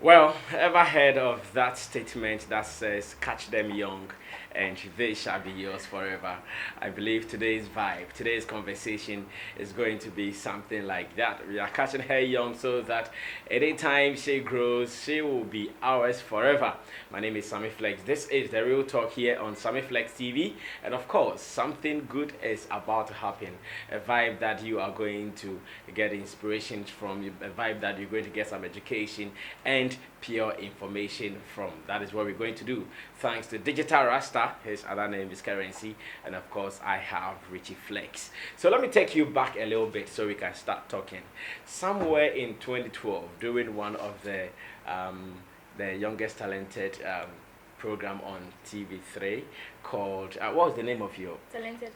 Well, ever heard of that statement that says, catch them young and they shall be yours forever? I believe today's conversation is going to be something like that. We are catching her young so that anytime she grows, she will be ours forever. My name is Sammy Flex. This is the real talk here on Sammy Flex TV. And of course, something good is about to happen. A vibe that you are going to get inspiration from, a vibe that you're going to get some education and pure information from. That is what we're going to do. Thanks to Digital Rasta, his other name is Currency, and of course I have Richie Flex. So let me take you back a little bit so we can start talking. Somewhere in 2012, during one of the youngest talented program on TV3 called what was the name of your Talented Kids.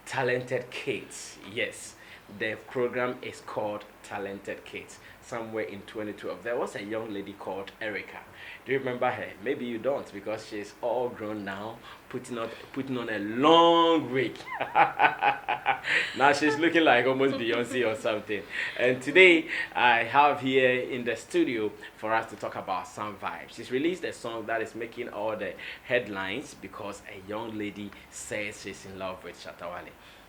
Talented Kids? Yes, the program is called Talented Kids. Somewhere in 2012, there was a young lady called Erica. Do you remember her? Maybe you don't, because she's all grown now, putting on a long wig. Now she's looking like almost Beyonce or something. And today I have here in the studio for us to talk about some vibes. She's released a song that is making all the headlines because a young lady says she's in love with Shatta.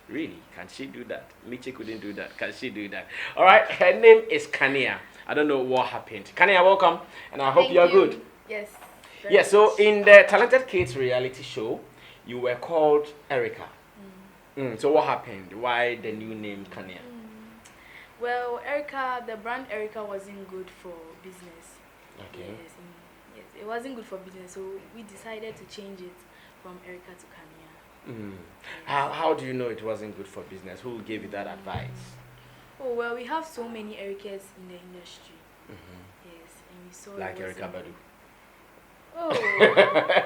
Really? Can she do that? Michi couldn't do that. Can she do that? All right. Her name is Kanea. I don't know what happened. Kanea, welcome, and I hope Thank you're you. good. Yes. Yeah. So in the Talented Kids reality show, you were called Erica. So what happened? Why the new name Kanea? Well, the brand Erica wasn't good for business. Okay. Yes, it wasn't good for business, so we decided to change it from Erica to Kanea. How do you know it wasn't good for business? Who gave you that advice? Oh well, we have so many Ericas in the industry. Yes, and we saw Like Erica Badu. Oh,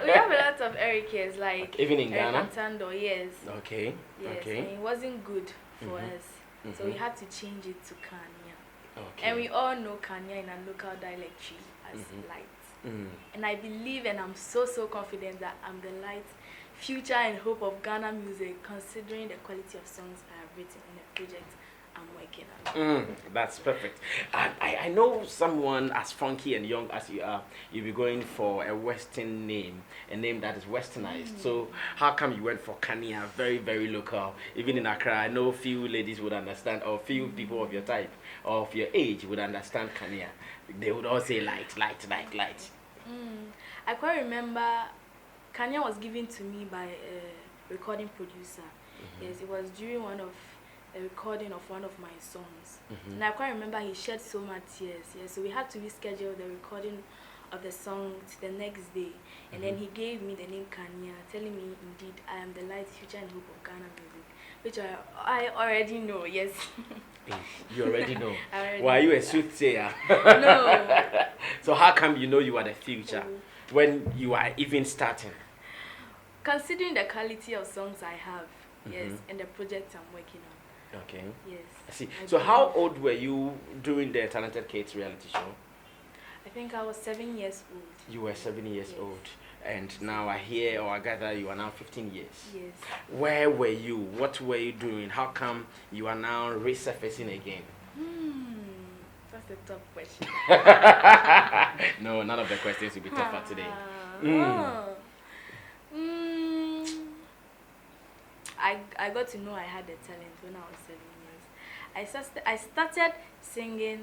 we have a lot of Ericas, like Even in Erica Ghana? Tando, yes. Okay. Yes, Okay. and it wasn't good for us. So we had to change it to Kanea. Okay. And we all know Kanea in a local dialect tree as light. And I believe and I'm so confident that I'm the light, future and hope of Ghana music, considering the quality of songs I have written in the project I'm working on. That's perfect. And I know someone as funky and young as you are, you'll be going for a Western name, a name that is westernized. So how come you went for Kanea, very, very local? Even in Accra, I know few ladies would understand, or few people of your type, or of your age would understand Kanea. They would all say light, light, light, light. I quite remember Kanea was given to me by a recording producer. Yes, it was during a recording of one of my songs. And I quite remember he shed so much tears. Yes, so we had to reschedule the recording of the song to the next day. And then he gave me the name Kanea, telling me indeed I am the light, future and hope of Ghana music, which I already know, yes. You already know. I already Why are you know a soothsayer? No. So how come you know you are the future when you are even starting? Considering the quality of songs I have, yes, and the project I'm working on. Okay. Yes. I see. So how old were you during the Talented Kids reality show? I think I was 7 years old. You were 7 years old. And now I hear or I gather you are now 15 years. Yes. Where were you? What were you doing? How come you are now resurfacing again? That's a tough question. No, none of the questions will be tougher today. I got to know I had a talent when I was 7 years. I started singing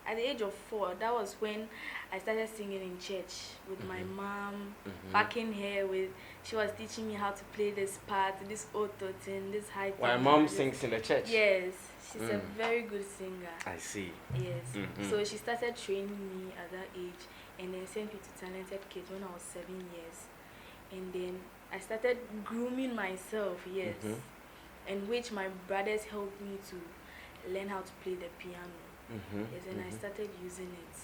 at the age of 4. That was when I started singing in church with my mom, backing her with. She was teaching me how to play this part, this auto thing, this high. My mom sings in the church. Yes, she's a very good singer. I see. Yes. So she started training me at that age, and then sent me to Talented Kids when I was 7 years, and then I started grooming myself. Yes, in which my brothers helped me to learn how to play the piano. Yes, and I started using it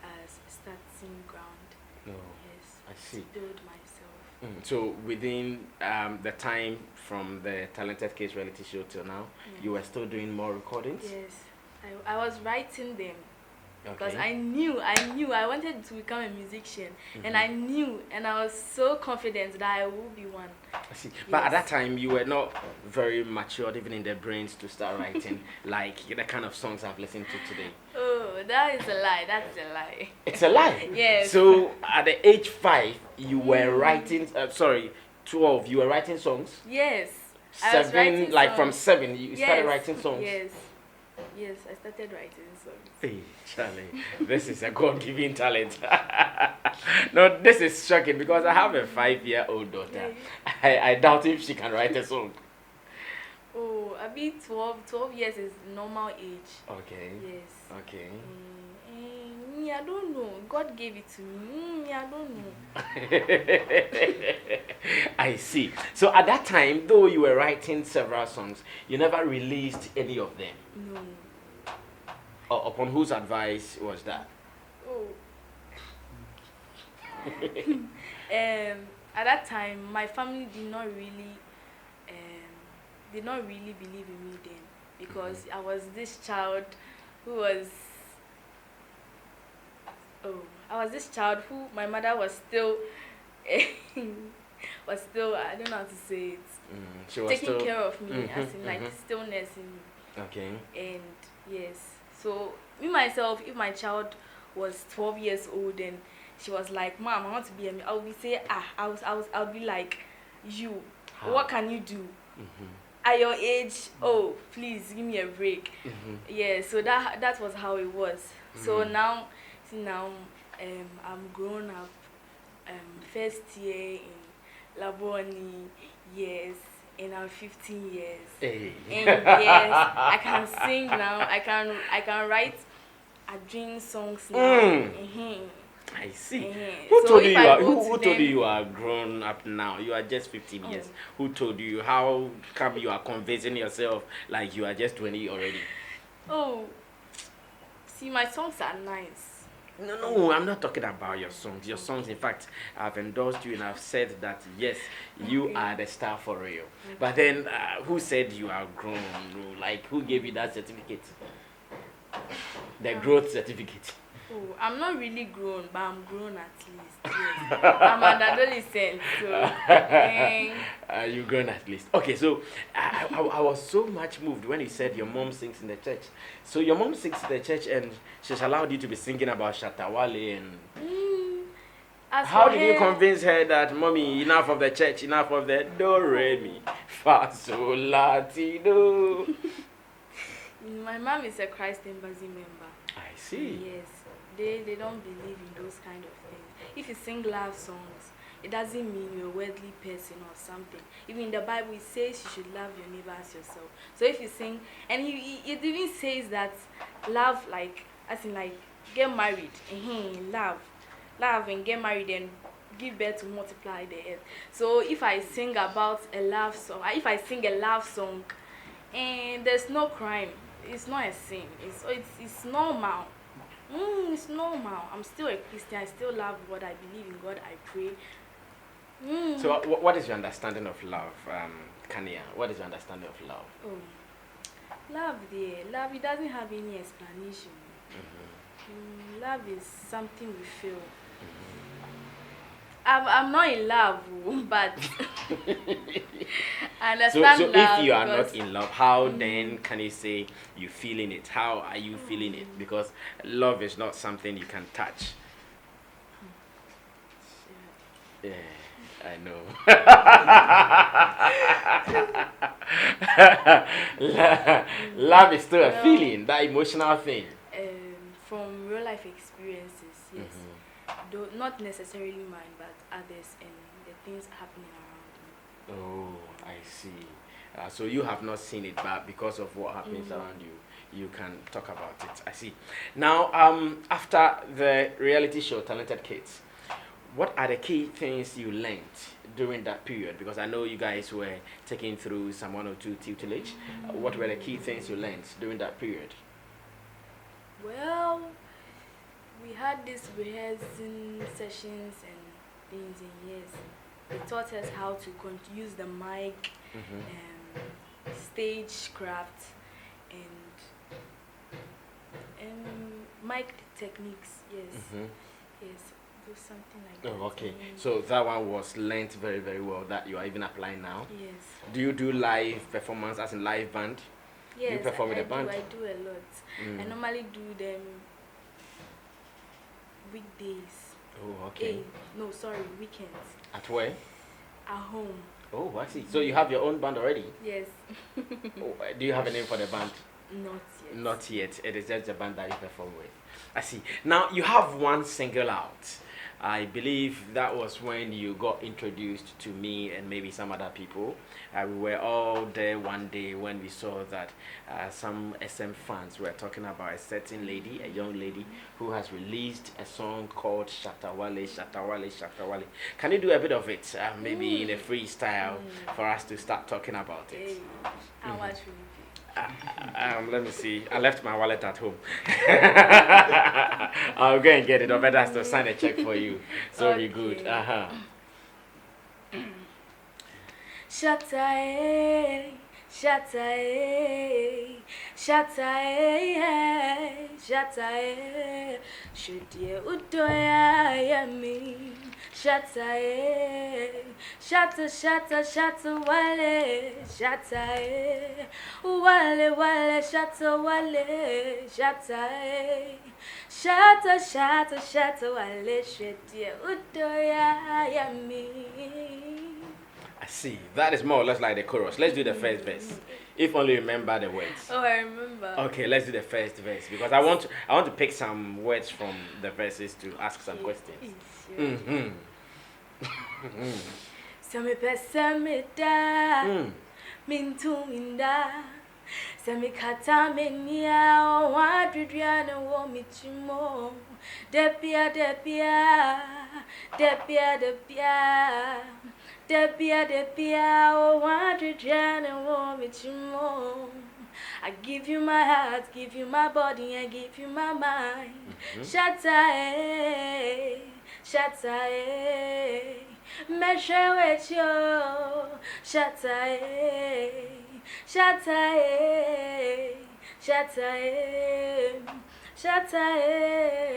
as starting ground. No. Yes, I see. to build myself. So within the time from the Talented Kids reality show till now, you were still doing more recordings? Yes, I was writing them. Because Okay. I knew I wanted to become a musician, and I knew, and I was so confident that I will be one. I see. But at that time, you were not very matured, even in the brains, to start writing like the kind of songs I've listened to today. Oh that is a lie. That's a lie. It's a lie. Yes. So at the age 5, you were writing. Sorry, 12. You were writing songs. Yes. I was 7, writing like songs. from 7, you started Yes. writing songs. Yes. Yes, I started writing songs. Hey, Charlie, this is a God-given talent. No, this is shocking because I have a 5-year-old daughter. I doubt if she can write a song. Oh, I mean 12 years is normal age. Okay. Yes. Okay. Me, I don't know. God gave it to me. Me, I don't know. I see. So at that time, though you were writing several songs, you never released any of them. No. Upon whose advice was that? Oh. At that time, my family did not really believe in me then, because I was this child who was my mother was still I don't know how to say it. She was taking still care of me, as in like still nursing me. Okay. And yes, so me myself, if my child was 12 years old and she was like, "Mom, I want to be a," I would be say, I'll be like, "You, what can you do?" At your age, oh, please give me a break. Yeah, so that was how it was. So now, I'm grown up, first year in Laboni, yes, and I'm 15 years. Hey. And yes, I can sing now. I can write dream songs now. I see. So Who told you if I are, go who to told them- you you are grown up now? You are just 15 years. Who told you? How come you are convincing yourself like you are just 20 already? Oh, see, my songs are nice. No, I'm not talking about your songs. Your songs, in fact, I've endorsed you and I've said that yes, you are the star for real. But then, who said you are grown? Like, who gave you that certificate? The growth certificate. Oh, I'm not really grown, but I'm grown at least. Yes. I'm an adolescent, so. You grown at least. Okay, so I was so much moved when you said your mom sings in the church. So your mom sings in the church and she's allowed you to be singing about Shatta, Wale and... How did you convince her that, Mommy, enough of the church, enough of the do, re, mi, fa, sol, la, ti, do? My mom is a Christ Embassy member. I see. Yes. They don't believe in those kind of things. If you sing love songs, it doesn't mean you're a worldly person or something. Even in the Bible, it says you should love your neighbor as yourself. So if you sing, and it even says that love, like, as in like, get married, love and get married and give birth to multiply the earth. So if I sing about a love song, and there's no crime, it's not a sin. It's normal. It's normal. I'm still a Christian. I still love God. I believe in God. I pray. So what is your understanding of love, Kanea? What is your understanding of love? Oh, love, love, it doesn't have any explanation. Love is something we feel. I'm not in love, but I understand so love. if you are not in love, how then can you say you feeling it? How are you feeling it? Because love is not something you can touch. Yeah, I know. Love is still a feeling, that emotional thing. From real life experiences, yes. Though not necessarily mine, but others and the things happening around me. Oh, I see. So you have not seen it, but because of what happens around you, you can talk about it. I see. Now, after the reality show Talented Kids, what are the key things you learned during that period? Because I know you guys were taking through some 102 tutelage. What were the key things you learned during that period? Well, we had these rehearsing sessions and things, and yes, they taught us how to use the mic, stage craft, and mic techniques. Yes, yes, do something like that. Oh, okay. So that one was learnt very, very well. That you are even applying now. Yes. Do you do live performance as in live band? Yes, Do you perform with a band? I do a lot. I normally do them weekdays. Oh, okay. No, sorry, weekends. At where? At home. Oh, I see. So you have your own band already? Yes. Oh, do you have a name for the band? Not yet. Not yet. It is just the band that you perform with. I see. Now you have one single out. I believe that was when you got introduced to me and maybe some other people. We were all there one day when we saw that some SM fans were talking about a certain lady, a young lady, who has released a song called Shatta, Wale, Shatta, Wale, Shatta, Wale. Can you do a bit of it, maybe in a freestyle, for us to start talking about it? Hey, how much will it be? Let me see. I left my wallet at home. I'll go and get it. Or better has to sign a check for you. So be good. Shatta, Shatta, Shatta, Shatta, Shudie Udoya Yami. Shatta, Shatta, Shatta, Shatta, Wale, Shatta, Wale, Wale, Shatta, Wale, Shatta, Shatta, Shatta, Shatta, Wale, Shudie Udoya Yami. I see. That is more or less like the chorus. Let's do the first verse. If only you remember the words. Oh, I remember. Okay, let's do the first verse because I want to pick some words from the verses to ask some questions. Sammy Sammy da Mintu Minda Sammy Kata Menia O Wadriana Womichimo Depia Depia Depia Depia Depia Depia O Wadriana Womichimo. I give you my heart, give you my body, and give you my mind. Shatta, Shatta, measure with you. Shatta, Shatta, Shatta, Shatta,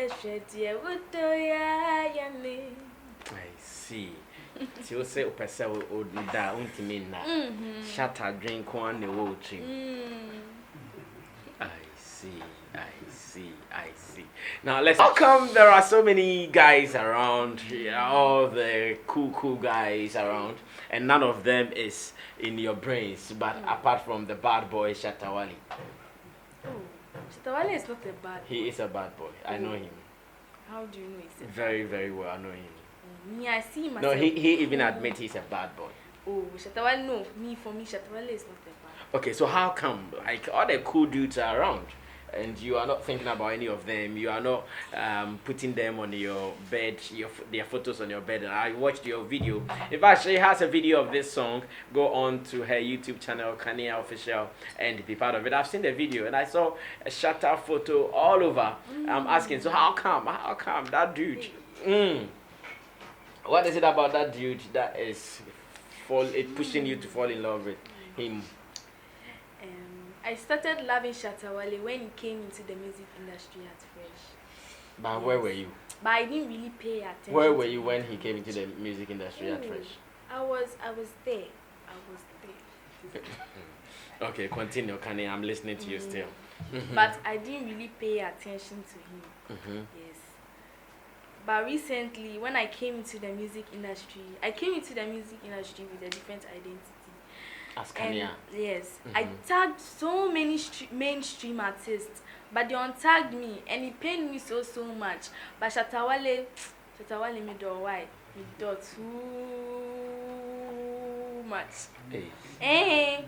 Shatta, what do ya mean? I see. So you say upesa o da untimi na. Shatta drink one the whole I see. Now let's. How come there are so many guys around? All the cool guys around, and none of them is in your brains. But apart from the bad boy Shatta Wale. Oh, Shatta Wale is not a bad boy. He is a bad boy. I know him. How do you know he's a very, very well? I know him. Me, I see him. No, he even admits he's a bad boy. Oh, Shatta Wale, no. For me, Shatta Wale is not a bad boy. Okay, so how come like all the cool dudes are around? And you are not thinking about any of them. You are not putting them on your bed, their photos on your bed. And I watched your video. In fact, she has a video of this song. Go on to her YouTube channel, Kanea Official, and be part of it. I've seen the video and I saw a Shatta photo all over. I'm asking, so how come that dude? What is it about that dude that is pushing you to fall in love with him? I started loving Shatta Wale when he came into the music industry at fresh. But where were you? But I didn't really pay attention. Where were you when he came into the music industry at fresh? I was there. Okay, continue, Kanea. I'm listening to you still. But I didn't really pay attention to him. Yes. But recently, when I came into the music industry, with a different identity. As Kanea. Yes. I tagged so many mainstream artists, but they untagged me, and it pained me so much. But Shatta Wale me do why? Me do too much. Hey.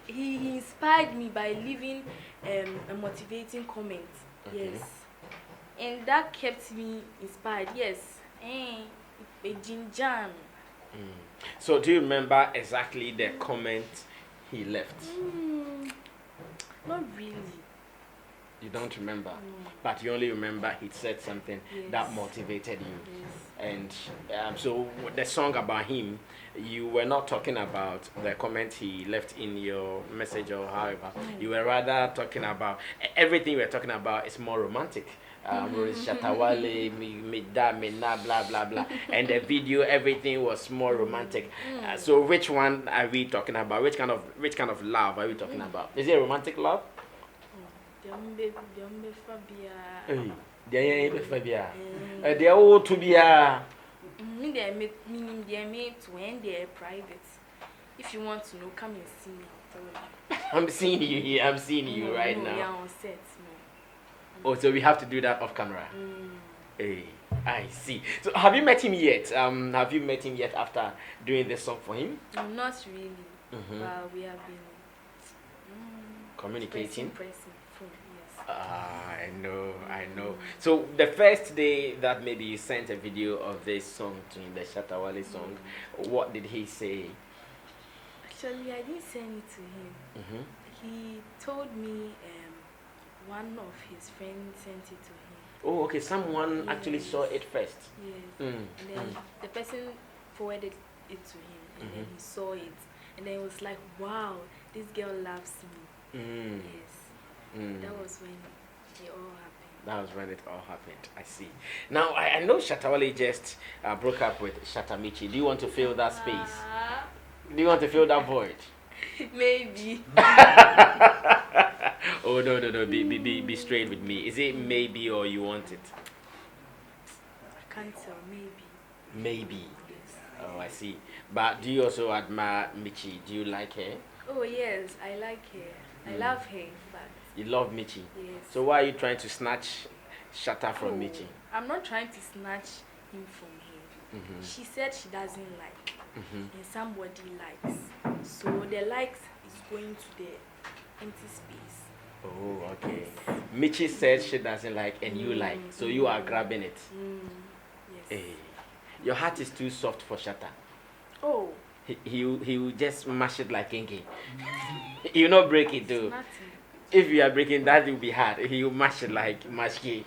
He inspired me by leaving a motivating comment. Yes. And that kept me inspired. Yes. A jam. So do you remember exactly the comment he left? Not really. You don't remember? But you only remember he said something that motivated you. Yes. And so the song about him, you were not talking about the comment he left in your message or however. You were rather talking about everything you were talking about is more romantic. Shatta Wale, me na, blah blah blah, and the video, everything was more romantic. So which one are we talking about? Which kind of love are we talking about? Is it a romantic love? Hey, they ain't Fabia. They are all to be a. Meaning they are made to end their private. If you want to know, come and see me. I'm seeing you here. I'm seeing you right now. Yeah, on set. Oh, so we have to do that off camera. Hey, I see. So, have you met him yet? Have you met him yet after doing this song for him? Not really. But we have been communicating. Pressing phone, yes. I know. So the first day that maybe you sent a video of this song to him, the Shatta Wale song, what did he say? Actually, I didn't send it to him. He told me one of his friends sent it to him. Oh, okay. Someone actually saw it first. Yes. And then the person forwarded it to him, and then he saw it, and then it was like, wow, this girl loves me. Yes. That was when it all happened. That was when it all happened. I see. Now, I know Shatta Wale just broke up with Shatta Michi. Do you want to fill that space? Do you want to fill that void? Maybe. Oh, no. Be straight with me. Is it maybe or you want it? I can't tell. Maybe. Yes. Oh, I see. But do you also admire Michi? Do you like her? Oh, yes. I like her. I love her, in fact. You love Michi? Yes. So why are you trying to snatch Shatta from Michi? I'm not trying to snatch him from her. She said she doesn't like, and somebody likes. So the likes is going to the empty space. Oh, okay. Michi said she doesn't like and you like, so you are grabbing it. Yes. Hey, your heart is too soft for Shatta. Oh. He will just mash it like Kinky. He will not break it though. Nothing. If you are breaking that, will be hard. He will mash it like mashki.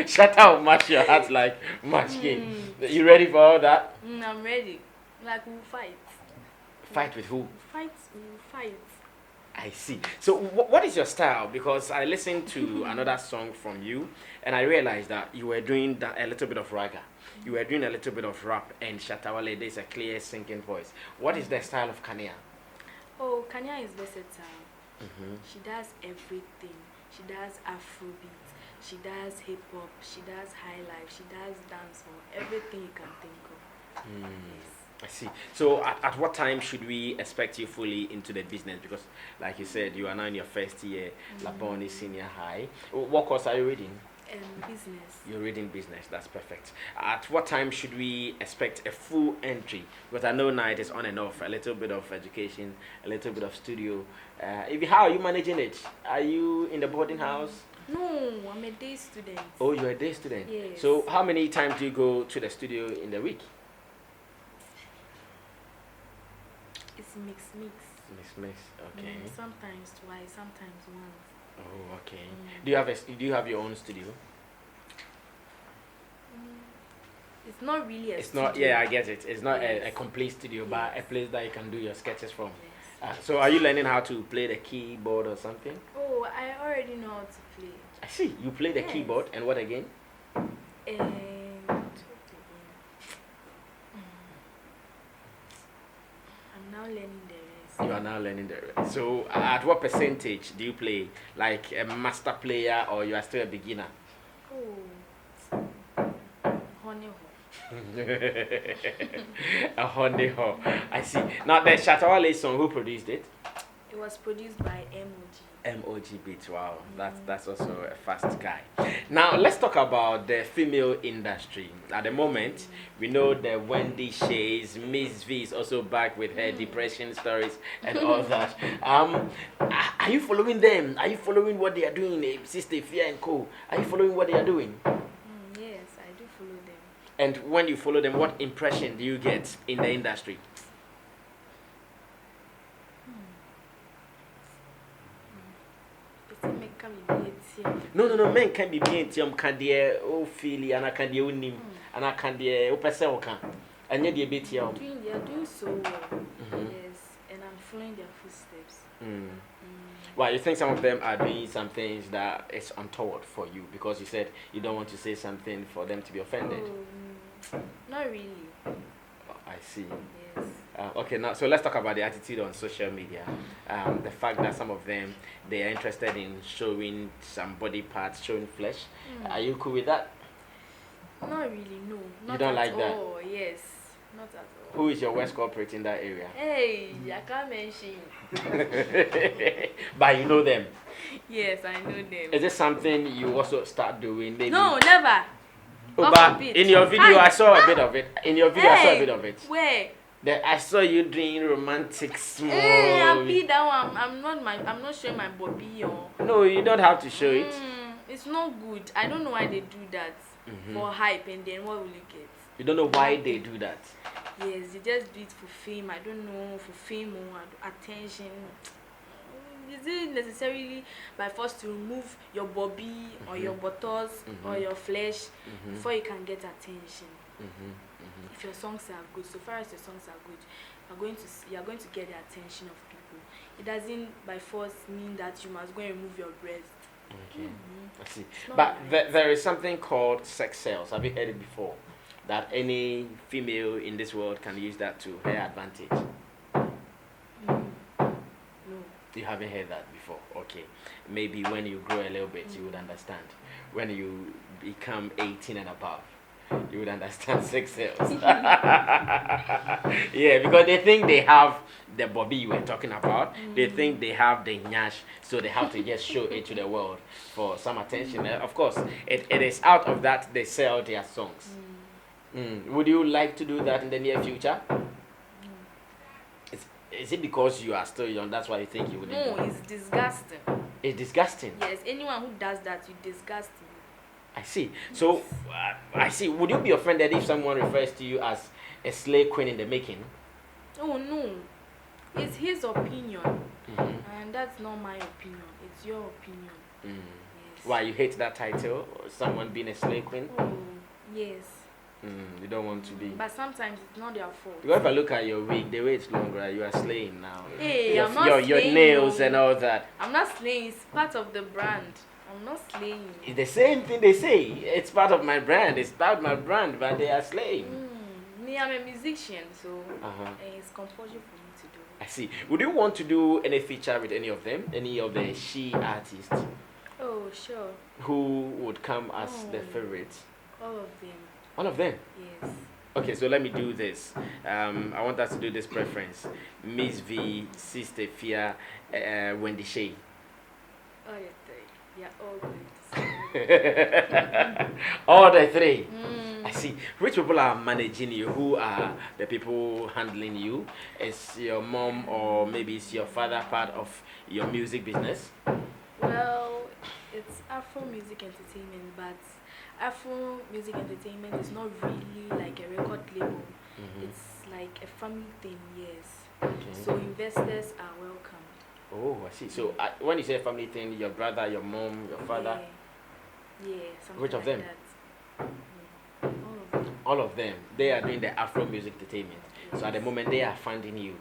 Shatta will mash your heart like mashki. You ready for all that? I'm ready. Like we'll fight. Fight with who? We'll fight. I see. So what is your style? Because I listened to another song from you and I realized that you were doing a little bit of raga. You were doing a little bit of rap and Shatta Wale, there's a clear singing voice. What is the style of Kanea? Oh, Kanea is versatile. She does everything. She does Afrobeat. She does hip hop. She does high life. She does dancehall. Everything you can think of. Yes. I see. So at what time should we expect you fully into the business? Because like you said, you are now in your first year, Laboni Senior High. What course are you reading? Business. You're reading business. That's perfect. At what time should we expect a full entry? Because I know now it is on and off. A little bit of education, a little bit of studio. How are you managing it? Are you in the boarding house? No, I'm a day student. Oh, you're a day student? Yes. So how many times do you go to the studio in the week? It's mix. Okay. Sometimes twice, sometimes once. Oh, okay. Do you have your own studio? It's not really a It's studio. not. Yeah, I get it. It's not a complete studio, but a place that you can do your sketches from. So, are you learning how to play the keyboard or something? Oh, I already know how to play. I see. You play the keyboard, and what again? And I'm now learning the rest. You are now learning the rest. So, at what percentage do you play? Like a master player, or you are still a beginner? Oh, honey. A honey hole. I see. Now the Shatta Wale song, who produced it? It was produced by MOG Beats. Wow, that's also a fast guy. Now let's talk about the female industry. At the moment, we know the Wendy Shays, Miss V is also back with her depression stories and all that. Are you following them? Are you following what they are doing, Sister Fia and Co? Are you following what they are doing? Yes, I do follow them. And when you follow them, what impression do you get in the industry? No, men can be being Tium Candia, oh, Philly, and I can do him, and I can do a Opesa, and yet you beat you. They are doing so well. Yes, and I'm following their footsteps. Well, you think some of them are doing some things that is untoward for you because you said you don't want to say something for them to be offended? Oh, not really. I see. Yes. Okay, now so let's talk about the attitude on social media. The fact that some of them they are interested in showing some body parts, showing flesh. Are you cool with that? Not really, no. You don't like that? Oh, yes. Not at all. Who is your worst culprit in that area? Hey, I can't mention. But you know them. Yes, I know them. Is this something you also start doing? Maybe? No, never. Oh, but in your video, I saw a bit of it. In your video, I saw a bit of it. Where? I saw you doing romantic small. Hey, happy that one. I'm not showing my bobby or. No, you don't have to show it. It's not good. I don't know why they do that for hype, and then what will you get? You don't know why they do that. Yes, they just do it for fame. I don't know, for fame or attention. Is it necessarily by force to remove your bobby or your buttocks or your flesh before you can get attention? If your songs are good, so far as your songs are good, you are going to get the attention of people. It doesn't by force mean that you must go and remove your breast. Okay, I see. But there is something called sex sales. Have you heard it before? That any female in this world can use that to her advantage. No. You haven't heard that before. Okay, maybe when you grow a little bit, you would understand. When you become 18 and above, you would understand sex sales. Yeah, because they think they have the bobby you were talking about. They think they have the nyash, so they have to just show it to the world for some attention. Of course, it is out of that they sell their songs. Would you like to do that in the near future? Is it because you are still young? That's why you think you would? No, it's disgusting. It's disgusting. Yes, anyone who does that, you disgust me. I see. So, I see. Would you be offended if someone refers to you as a slave queen in the making? Oh no, it's his opinion, and that's not my opinion. It's your opinion. Yes. Why you hate that title? Someone being a slave queen? Oh yes. You don't want to be. But sometimes it's not their fault. Because if I look at your wig, the way it's longer, you are slaying now. Hey, I'm not slaying. Your nails and all that. I'm not slaying. It's part of the brand. I'm not slaying. It's the same thing they say. It's part of my brand. It's part of my brand, but they are slaying. Me, I'm a musician, so it's compulsory for me to do. I see. Would you want to do any feature with any of them? Any of the she artists? Oh, sure. Who would come as the favorite? All of them. All of them? Yes. Okay, so let me do this. I want us to do this preference. Miss V, Sister Fia, Wendy Shea. All the three. Yeah, all good. All the three. I see. Which people are managing you? Who are the people handling you? Is your mom or maybe it's your father part of your music business? Well, it's Afro Music Entertainment, but Afro Music Entertainment is not really like a record label. It's like a family thing, yes. Okay. So investors are welcome. Oh, I see. So when you say family thing, your brother, your mom, your father? Yeah, something Which of like them? That. All of them. All of them. They are doing the Afro Music Entertainment. Yes. So at the moment, they are funding you.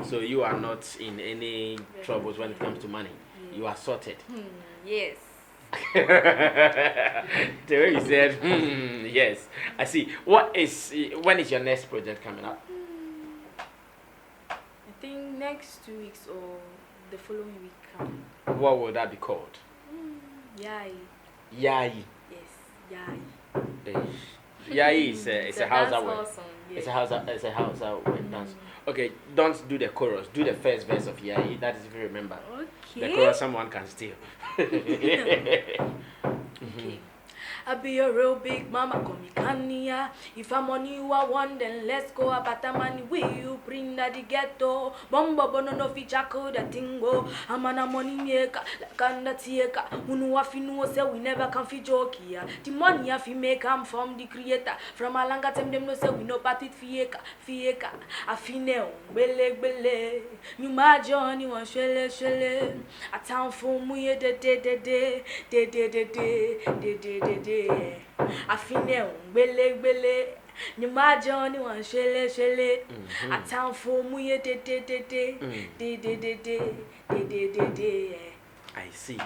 So you are not in any troubles when it comes to money. Yes. You are sorted. Yes. The way you said, yes. I see. When is your next project coming up? I think next 2 weeks or the following week coming. What will that be called? Yai. Yai. Yes, Yai. Yai is a house word. Yes. It's a house dance. Okay, don't do the chorus. Do the first verse of Yai. That is if you remember. Okay. The chorus someone can steal. Okay. I be a real big mama, call me Kanea. If I'm on you, I want, then let's go. Abata money, will you bring that the ghetto? Bomba bono no feature code a tingo. I'm an a money maker, like under tieka. Unu afinu say we never can fi joke here. The money I fi make, I'm from the creator. From a longer time, them no say we no part it fieka. I fi ne bele. You my Johnny one shele. A town for me de. I feel bele. Ni ma Johnny one shele. A town for me de. I see.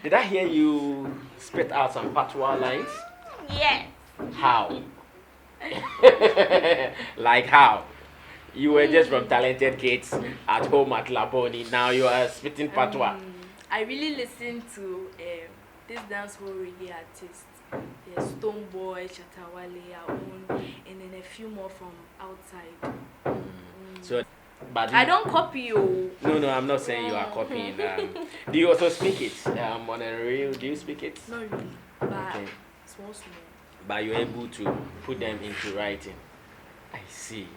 Did I hear you spit out some patois lines? Yes. How? Like how? You were just from talented kids at home at Laboni. Now you are spitting patois. I really listen to this dancehall reggae artists. There's Stonebwoy, Shatta, Wale, our own, and then a few more from outside. So, but I don't copy you. No, I'm not saying you are copying. Do you also speak it on a real? Do you speak it? Not really, but Okay. small. But you're able to put them into writing. I see.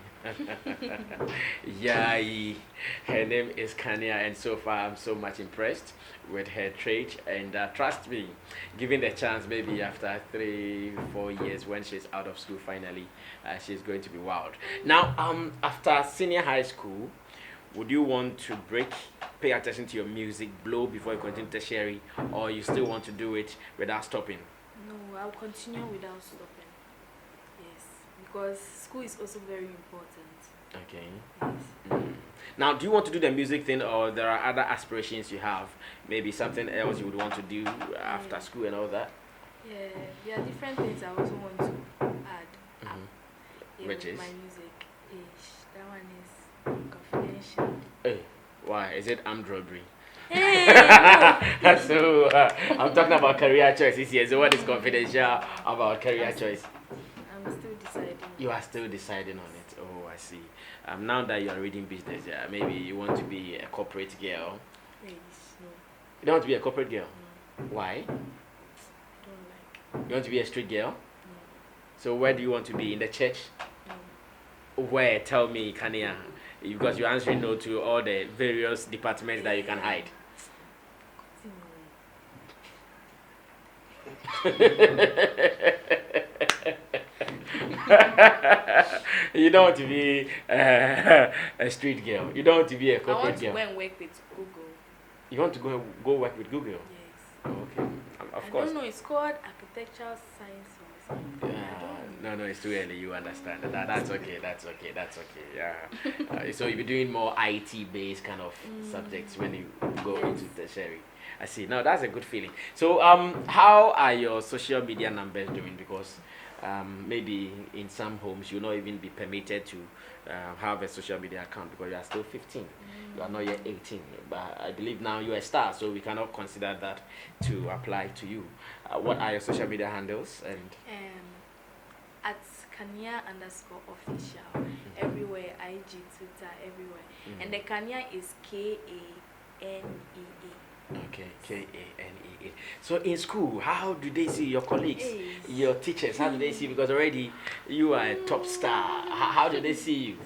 Yeah, her name is Kanea, and so far I'm so much impressed with her trait. And trust me, given the chance, maybe after 3-4 years, when she's out of school finally, she's going to be wild. Now, after senior high school, would you want to pay attention to your music, blow before you continue tertiary, or you still want to do it without stopping? No, I'll continue without stopping. Yes, because school is also very important. Okay. Yes. Now, do you want to do the music thing, or there are other aspirations you have? Maybe something else you would want to do after school and all that? Yeah, there are different things I also want to add. Which is? My music. That one is confidential. Hey, why? Is it armed robbery? Hey! So, I'm talking about career choices here. So, what is confidential about career choice? I'm still deciding. You are still deciding on it. Oh, I see. Now that you are reading business, maybe you want to be a corporate girl. Yes, no. You don't want to be a corporate girl? No. Why? I don't like. You want to be a street girl? No. So, where do you want to be? In the church? No. Where? Tell me, Kanea. Because you're answering no to all the various departments that you can hide. You don't want to be a street girl. You don't want to be a corporate girl. I want to go and work with Google. You want to go work with Google? Yes. Oh, okay. Of I course. don't know. It's called architectural science or something. No, it's too early. You understand that. That's okay. Yeah. So you'll be doing more IT-based kind of subjects when you go into tertiary. I see. Now that's a good feeling. So how are your social media numbers doing? Because maybe in some homes you'll not even be permitted to have a social media account because you are still 15. You are not yet 18. But I believe now you're a star, so we cannot consider that to apply to you. What are your social media handles? And at Kanea_official everywhere, IG, Twitter, everywhere. And the Kanea is Kanea. Okay, Kanea. So in school, how do they see your colleagues, your teachers? How do they see? Because already you are a top star. How do they see you?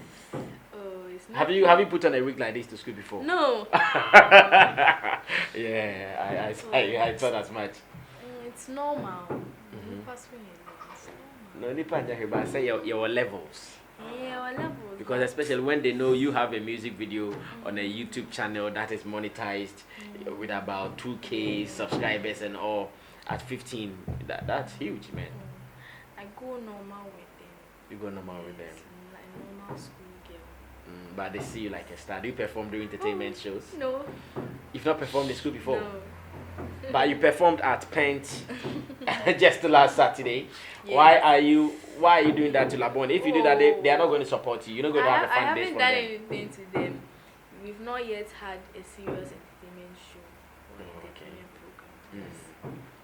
It's Have you put on a wig like this to school before? No. Yeah, I thought as much. It's normal. No, but I say your levels. Yeah, our levels. Because especially when they know you have a music video on a YouTube channel that is monetized with about 2K subscribers and all at 15, that's huge, man. I go normal with them. You go normal with them. Like normal school girl. But they see you like a star. Do you perform during entertainment shows? No. You've not performed in school before? No. But you performed at Pent just last Saturday. Yes. Why are you doing that to Labone? If you do that, they are not going to support you. You're not going to have a fan base from them. I haven't done anything to them. We've not yet had a serious entertainment show or entertainment program. Yes.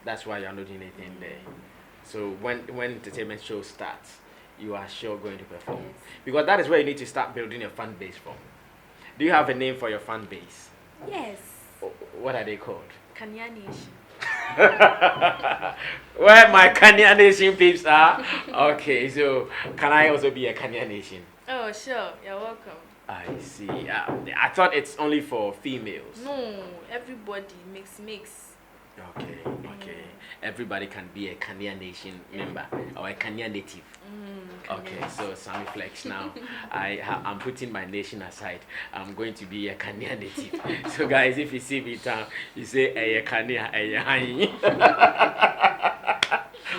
That's why you're not doing anything there. So when entertainment show starts, you are sure going to perform. Yes. Because that is where you need to start building your fan base from. Do you have a name for your fan base? Yes. What are they called? Kanea Nation. Where my Kanea Nation peeps are? Okay, so can I also be a Kanea Nation? Oh, sure. You're welcome. I see. I thought it's only for females. No, everybody mix. Okay. Everybody can be a Kanea Nation member or a Kanea native. Okay, so Sammy Flex now. I'm putting my nation aside. I'm going to be a Kanea native. So guys, if you see me down, you say a Kanea,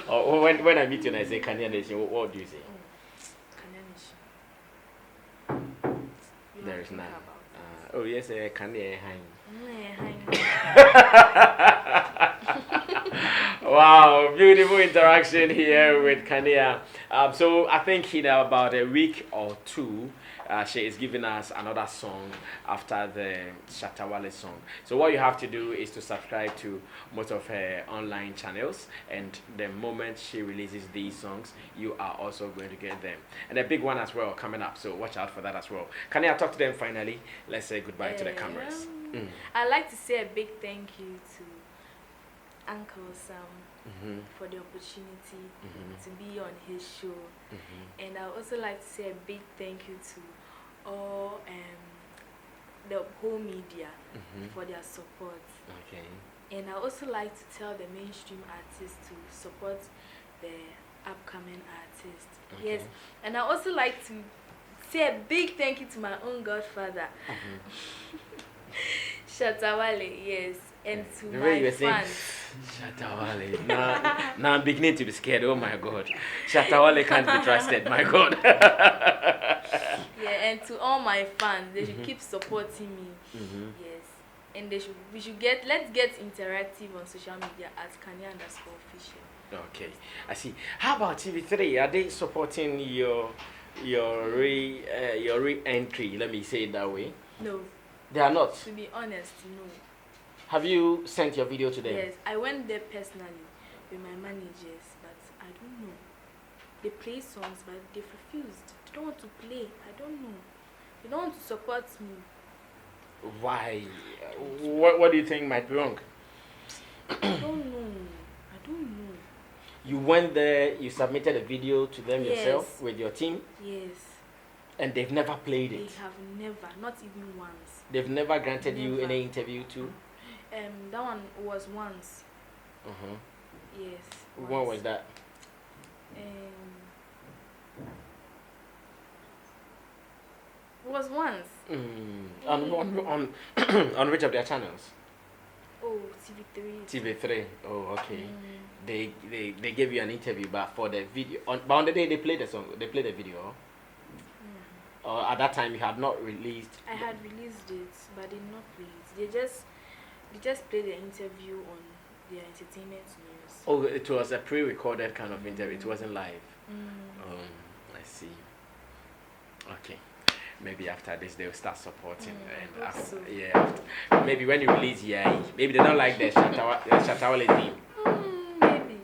or when I meet you and I say Kanea Nation, what do you say? Kanea Nation. There is none. Oh yes, a Kanea. Wow, beautiful interaction here with Kanea. So I think in about a week or two, she is giving us another song after the Shatta Wale song. So what you have to do is to subscribe to most of her online channels, and the moment she releases these songs, you are also going to get them. And a big one as well coming up, so watch out for that as well. Can I talk to them finally? Let's say goodbye to the cameras. I'd like to say a big thank you to Uncle Sam for the opportunity to be on his show. And I also like to say a big thank you to all the whole media for their support. Okay. And I also like to tell the mainstream artists to support the upcoming artists. Yes. And I also like to say a big thank you to my own godfather, Shatta Wale, yes, and to my fans. Shatta Wale. Now I'm beginning to be scared. Oh my God. Shatta Wale can't be trusted. My God. Yeah, and to all my fans, they should keep supporting me. Yes, and let's get interactive on social media at Kanea_official. Okay, I see. How about TV3? Are they supporting your re-entry? Let me say it that way. No. They are not. To be honest, no. Have you sent your video to them? Yes, I went there personally with my managers, but I don't know. They play songs, but they've refused. They don't want to play. I don't know. They don't want to support me. Why? What do you think might be wrong? I don't know. I don't know. You went there, you submitted a video to them Yes. yourself with your team? Yes. And they've never played it? They have never, not even once. They've never granted you Never. any interview too? That one was once. Yes. When once. was that? Was once. On which of their channels? Oh, TV3. TV3. Oh, okay. They gave you an interview, but for the video, but on the day they played the song, they played the video. Or at that time you had not released. I had released it, but did not play it. They just played the interview on their entertainment news. Oh, it was a pre-recorded kind of interview. It wasn't live. I see. Okay. Maybe after this they'll start supporting. And after, yeah, maybe when you release maybe they don't like the Shatta Wale theme. Maybe.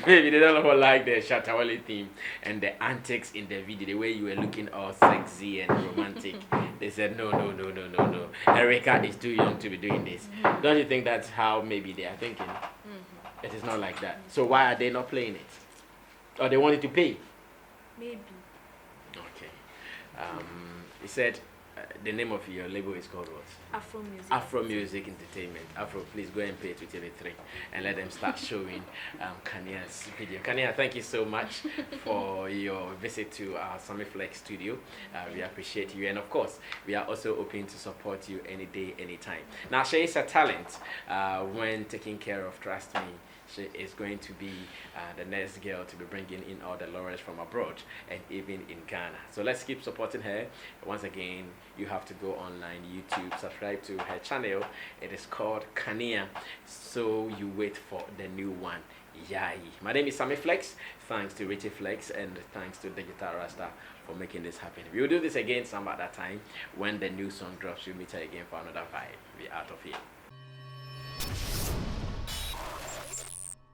Maybe they don't like the Shatta Wale theme and the antics in the video, the way you were looking all sexy and romantic. They said no. Erica is too young to be doing this. Don't you think that's how maybe they are thinking? It is not like that. So why are they not playing it? Or they wanted to pay? Maybe. Okay. You said the name of your label is called what? Afro Music. Afro Music Entertainment. Afro, please go and pay it to TV3 and let them start showing Kanea's video. Kanea, thank you so much for your visit to our Sammy Flex studio. We appreciate you, and of course, we are also open to support you any day, anytime. Now, she is a talent when taken care of, trust me. She is going to be the next girl to be bringing in all the laurels from abroad and even in Ghana. So let's keep supporting her. Once again, you have to go online, YouTube, subscribe to her channel. It is called Kanea. So you wait for the new one. Yay. My name is Sammy Flex. Thanks to Richie Flex and thanks to Digital Rasta for making this happen. We will do this again some other time when the new song drops. We'll meet her again for another vibe. We're out of here.